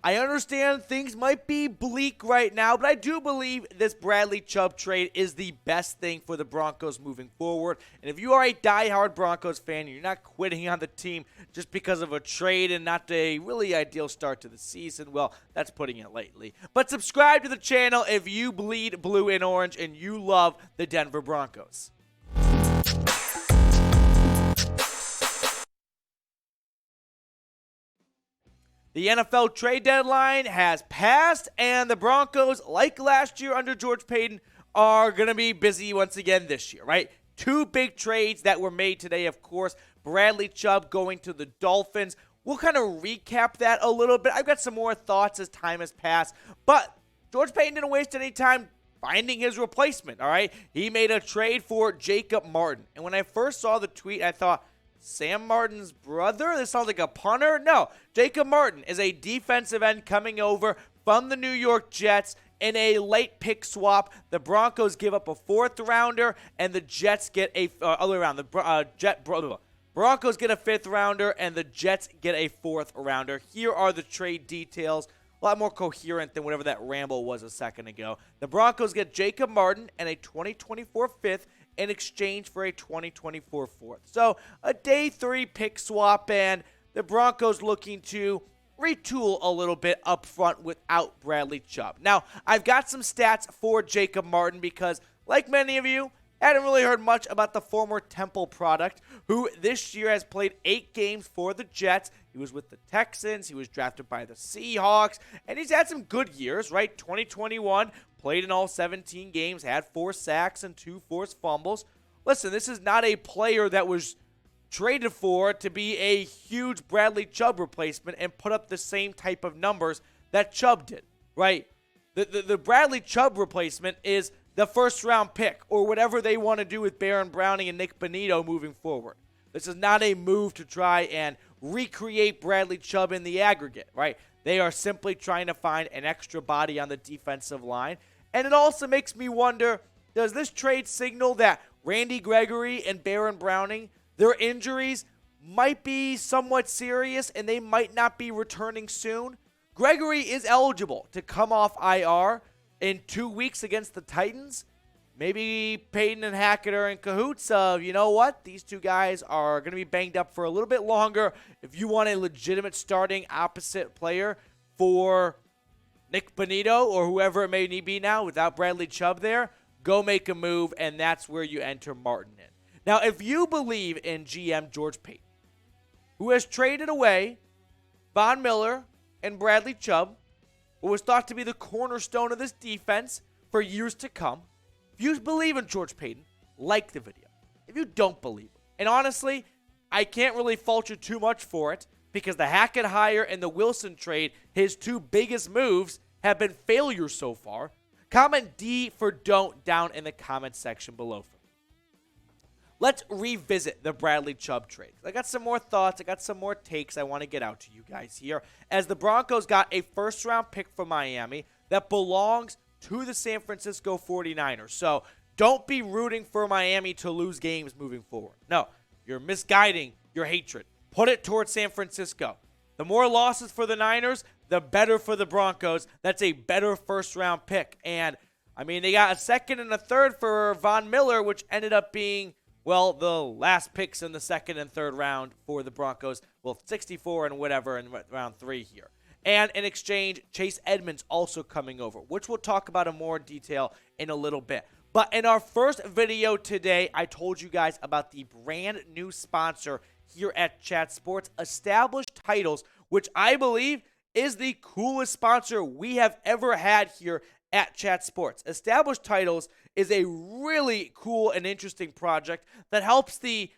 I understand things might be bleak right now, but I do believe this Bradley Chubb trade is the best thing for the Broncos moving forward. And if you are a diehard Broncos fan, you're not quitting on the team just because of a trade and not a really ideal start to the season, well, that's putting it lightly. But subscribe to the channel if you bleed blue and orange and you love the Denver Broncos. The NFL trade deadline has passed, and the Broncos, like last year under George Payton, are going to be busy once again this year, right? Two big trades that were made today, of course. Bradley Chubb going to the Dolphins. We'll kind of recap that a little bit. I've got some more thoughts as time has passed, but George Payton didn't waste any time finding his replacement, all right? He made a trade for Jacob Martin, and when I first saw the tweet, I thought, Sam Martin's brother? This sounds like a punter? No. Jacob Martin is a defensive end coming over from the New York Jets in a late pick swap. The Broncos give up a fourth rounder, and the Jets get a other way around. The Broncos get a fifth rounder, and the Jets get a fourth rounder. Here are the trade details. A lot more coherent than whatever that ramble was a second ago. The Broncos get Jacob Martin and a 2024 fifth in exchange for a 2024 fourth. So a day 3 pick swap, and the Broncos looking to retool a little bit up front without Bradley Chubb. Now, I've got some stats for Jacob Martin because, like many of you, I hadn't really heard much about the former Temple product, who this year has played 8 games for the Jets. He was with the Texans, he was drafted by the Seahawks, and he's had some good years, right? 2021, played in all 17 games, had 4 sacks and 2 forced fumbles. Listen, this is not a player that was traded for to be a huge Bradley Chubb replacement and put up the same type of numbers that Chubb did, right? The Bradley Chubb replacement is the first-round pick or whatever they want to do with Baron Browning and Nick Bonito moving forward. This is not a move to try and recreate Bradley Chubb in the aggregate, right? They are simply trying to find an extra body on the defensive line. And it also makes me wonder, does this trade signal that Randy Gregory and Baron Browning, their injuries might be somewhat serious and they might not be returning soon? Gregory is eligible to come off IR in 2 weeks against the Titans. Maybe Payton and Hackett are in cahoots of, you know what, these two guys are going to be banged up for a little bit longer. If you want a legitimate starting opposite player for Nick Bonito or whoever it may be now without Bradley Chubb there, go make a move, and that's where you enter Martin in. Now, if you believe in GM George Payton, who has traded away Von Miller and Bradley Chubb, who was thought to be the cornerstone of this defense for years to come, if you believe in George Payton, like the video. If you don't believe him, and honestly, I can't really fault you too much for it because the Hackett hire and the Wilson trade, his 2 biggest moves, have been failures so far. Comment D for don't down in the comment section below. Let's revisit the Bradley Chubb trade. I got some more thoughts. I got some more takes I want to get out to you guys here. As the Broncos got a first-round pick from Miami that belongs to the San Francisco 49ers. So don't be rooting for Miami to lose games moving forward. No, you're misguiding your hatred. Put it towards San Francisco. The more losses for the Niners, the better for the Broncos. That's a better first-round pick. And, I mean, they got a second and a third for Von Miller, which ended up being, well, the last picks in the second and third round for the Broncos. Well, 64 and whatever in round 3 here. And in exchange, Chase Edmonds also coming over, which we'll talk about in more detail in a little bit. But in our first video today, I told you guys about the brand new sponsor here at Chat Sports, Established Titles, which I believe is the coolest sponsor we have ever had here at Chat Sports. Established Titles is a really cool and interesting project that helps to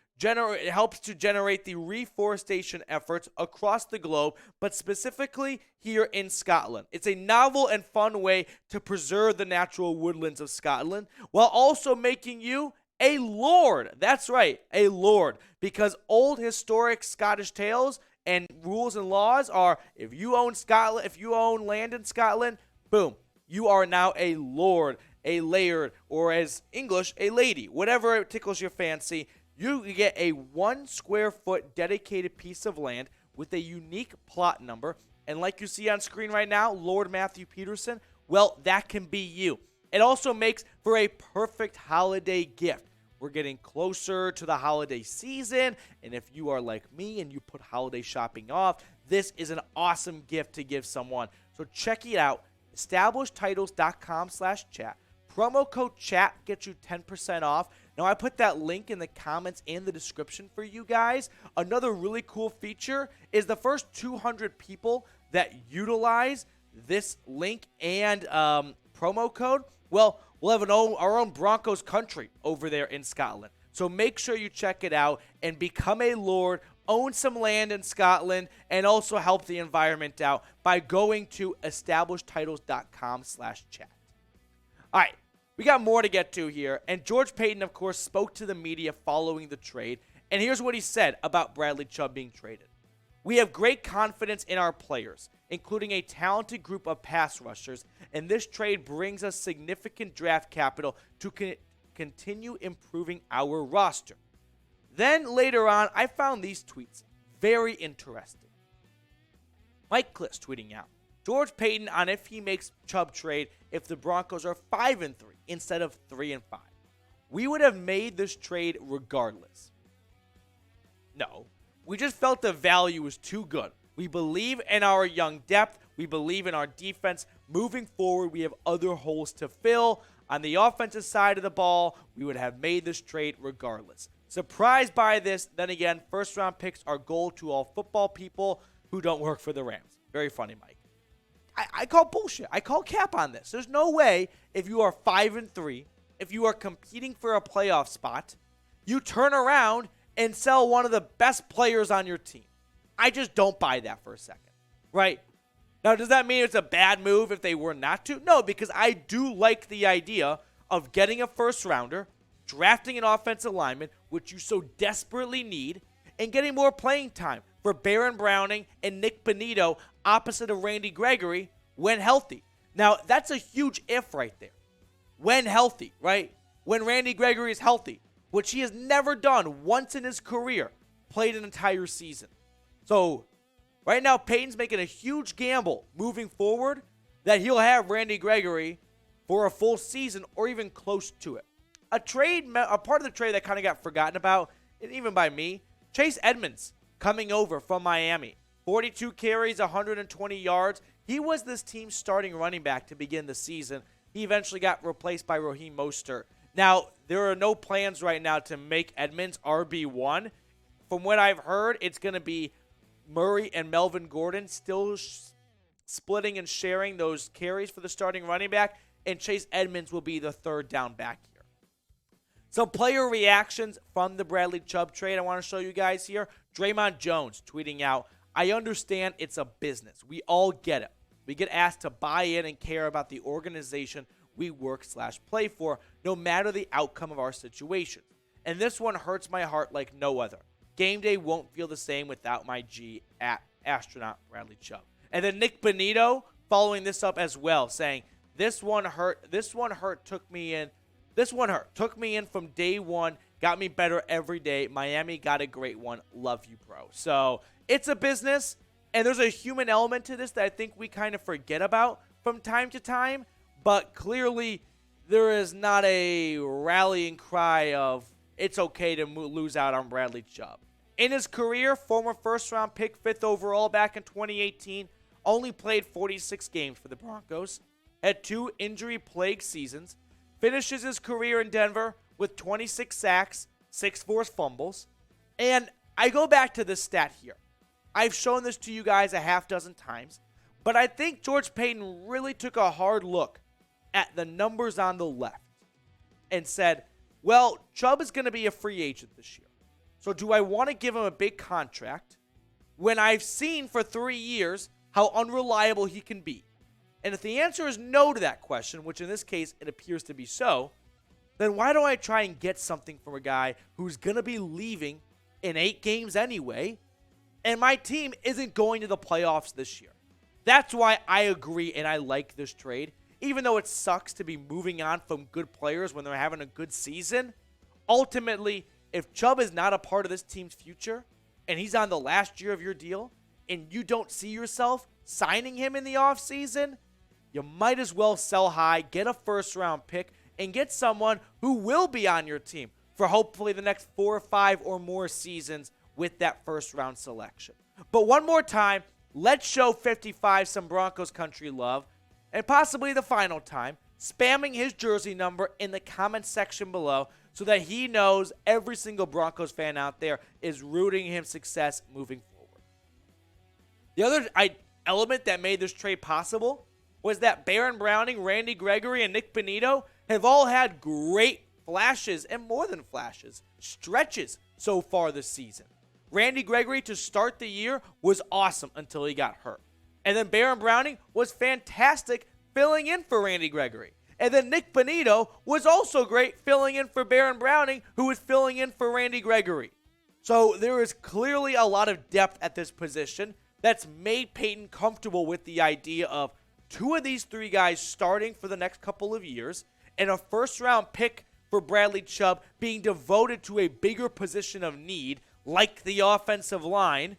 generate the reforestation efforts across the globe, but specifically here in Scotland. It's a novel and fun way to preserve the natural woodlands of Scotland while also making you a lord. That's right, a lord, because old historic Scottish tales and rules and laws are if you own land in Scotland, boom, you are now a lord, a laird, or as English, a lady. Whatever tickles your fancy, you get a 1 square foot dedicated piece of land with a unique plot number And like you see on screen right now, Lord Matthew Peterson, well, that can be you. It also makes for a perfect holiday gift. We're getting closer to the holiday season, and if you are like me and you put holiday shopping off, this is an awesome gift to give someone. So check it out, establishedtitles.com/chat. Promo code chat gets you 10% off. Now, I put that link in the comments and the description for you guys. Another really cool feature is the first 200 people that utilize this link and promo code, well, we'll have our own Broncos country over there in Scotland. So make sure you check it out and become a lord, own some land in Scotland, and also help the environment out by going to establishedtitles.com/chat. All right, we got more to get to here. And George Payton, of course, spoke to the media following the trade. And here's what he said about Bradley Chubb being traded. We have great confidence in our players, including a talented group of pass rushers, and this trade brings us significant draft capital to continue improving our roster. Then later on, I found these tweets very interesting. Mike Kliss tweeting out, George Payton on if he makes Chubb trade if the Broncos are 5-3 instead of 3-5. We would have made this trade regardless. No, we just felt the value was too good. We believe in our young depth. We believe in our defense. Moving forward, we have other holes to fill. On the offensive side of the ball, we would have made this trade regardless. Surprised by this, then again, first-round picks are gold to all football people who don't work for the Rams. Very funny, Mike. I call bullshit. I call cap on this. There's no way if you are 5-3, if you are competing for a playoff spot, you turn around and sell one of the best players on your team. I just don't buy that for a second, right? Now, does that mean it's a bad move if they were not to? No, because I do like the idea of getting a first-rounder, drafting an offensive lineman, which you so desperately need, and getting more playing time for Baron Browning and Nick Bonito opposite of Randy Gregory when healthy. Now, that's a huge if right there. When healthy, right? When Randy Gregory is healthy, which he has never done once in his career, played an entire season. So, right now, Payton's making a huge gamble moving forward that he'll have Randy Gregory for a full season or even close to it. A part of the trade that kind of got forgotten about, and even by me, Chase Edmonds coming over from Miami. 42 carries, 120 yards. He was this team's starting running back to begin the season. He eventually got replaced by Raheem Mostert. Now, there are no plans right now to make Edmonds RB1. From what I've heard, it's going to be Murray and Melvin Gordon still splitting and sharing those carries for the starting running back, and Chase Edmonds will be the third down back here. Some player reactions from the Bradley Chubb trade I want to show you guys here. Draymond Jones tweeting out, I understand it's a business. We all get it. We get asked to buy in and care about the organization we work/play for, no matter the outcome of our situation. And this one hurts my heart like no other. Game day won't feel the same without my G at astronaut Bradley Chubb. And then Nick Bonito following this up as well, saying, This one hurt. Took me in from day one. Got me better every day. Miami got a great one. Love you, bro. So it's a business, and there's a human element to this that I think we kind of forget about from time to time. But clearly, there is not a rallying cry of it's okay to lose out on Bradley Chubb. In his career, former first-round pick, 5th overall back in 2018, only played 46 games for the Broncos, had 2 injury-plagued seasons, finishes his career in Denver with 26 sacks, 6 forced fumbles. And I go back to this stat here. I've shown this to you guys a half dozen times, but I think George Payton really took a hard look at the numbers on the left and said, well, Chubb is going to be a free agent this year. So do I want to give him a big contract when I've seen for 3 years how unreliable he can be? And if the answer is no to that question, which in this case it appears to be so, then why don't I try and get something from a guy who's going to be leaving in 8 games anyway, and my team isn't going to the playoffs this year? That's why I agree and I like this trade. Even though it sucks to be moving on from good players when they're having a good season, ultimately, if Chubb is not a part of this team's future and he's on the last year of your deal and you don't see yourself signing him in the offseason, you might as well sell high, get a first-round pick, and get someone who will be on your team for hopefully the next 4 or 5 or more seasons with that first-round selection. But one more time, let's show 55 some Broncos country love, and possibly the final time, spamming his jersey number in the comment section below so that he knows every single Broncos fan out there is rooting him success moving forward. The other element that made this trade possible was that Baron Browning, Randy Gregory, and Nick Bonito have all had great flashes, and more than flashes, stretches so far this season. Randy Gregory to start the year was awesome until he got hurt. And then Baron Browning was fantastic filling in for Randy Gregory. And then Nick Bonito was also great filling in for Baron Browning, who was filling in for Randy Gregory. So there is clearly a lot of depth at this position that's made Payton comfortable with the idea of 2 of these 3 guys starting for the next couple of years, and a first-round pick for Bradley Chubb being devoted to a bigger position of need, like the offensive line.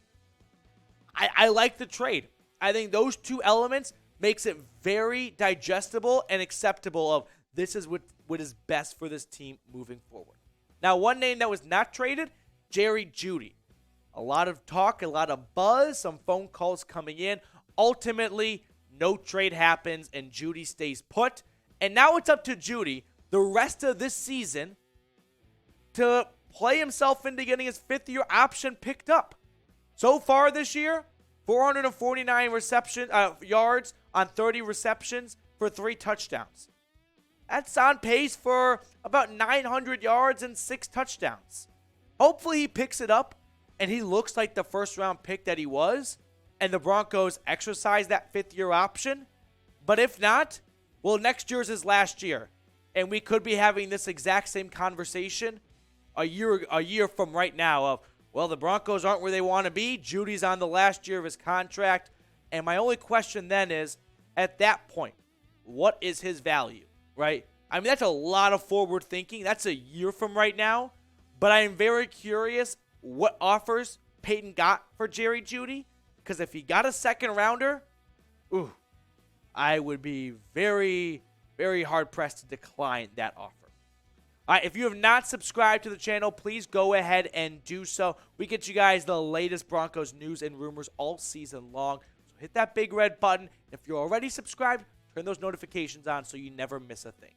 I like the trade. I think those 2 elements makes it very digestible and acceptable of this is what is best for this team moving forward. Now, one name that was not traded, Jerry Jeudy. A lot of talk, a lot of buzz, some phone calls coming in. Ultimately, no trade happens and Jeudy stays put. And now it's up to Jeudy the rest of this season to play himself into getting his 5th-year option picked up. So far this year, 449 yards on 30 receptions for 3 touchdowns. That's on pace for about 900 yards and 6 touchdowns. Hopefully he picks it up and he looks like the first-round pick that he was, and the Broncos exercise that 5th-year option. But if not, well, next year's his last year, and we could be having this exact same conversation a year from right now of, well, the Broncos aren't where they want to be. Judy's on the last year of his contract. And my only question then is, at that point, what is his value, right? I mean, that's a lot of forward thinking. That's a year from right now. But I am very curious what offers Payton got for Jerry Jeudy. Because if he got a second rounder, I would be very, very hard-pressed to decline that offer. All right, if you have not subscribed to the channel, please go ahead and do so. We get you guys the latest Broncos news and rumors all season long. So hit that big red button. If you're already subscribed, turn those notifications on so you never miss a thing.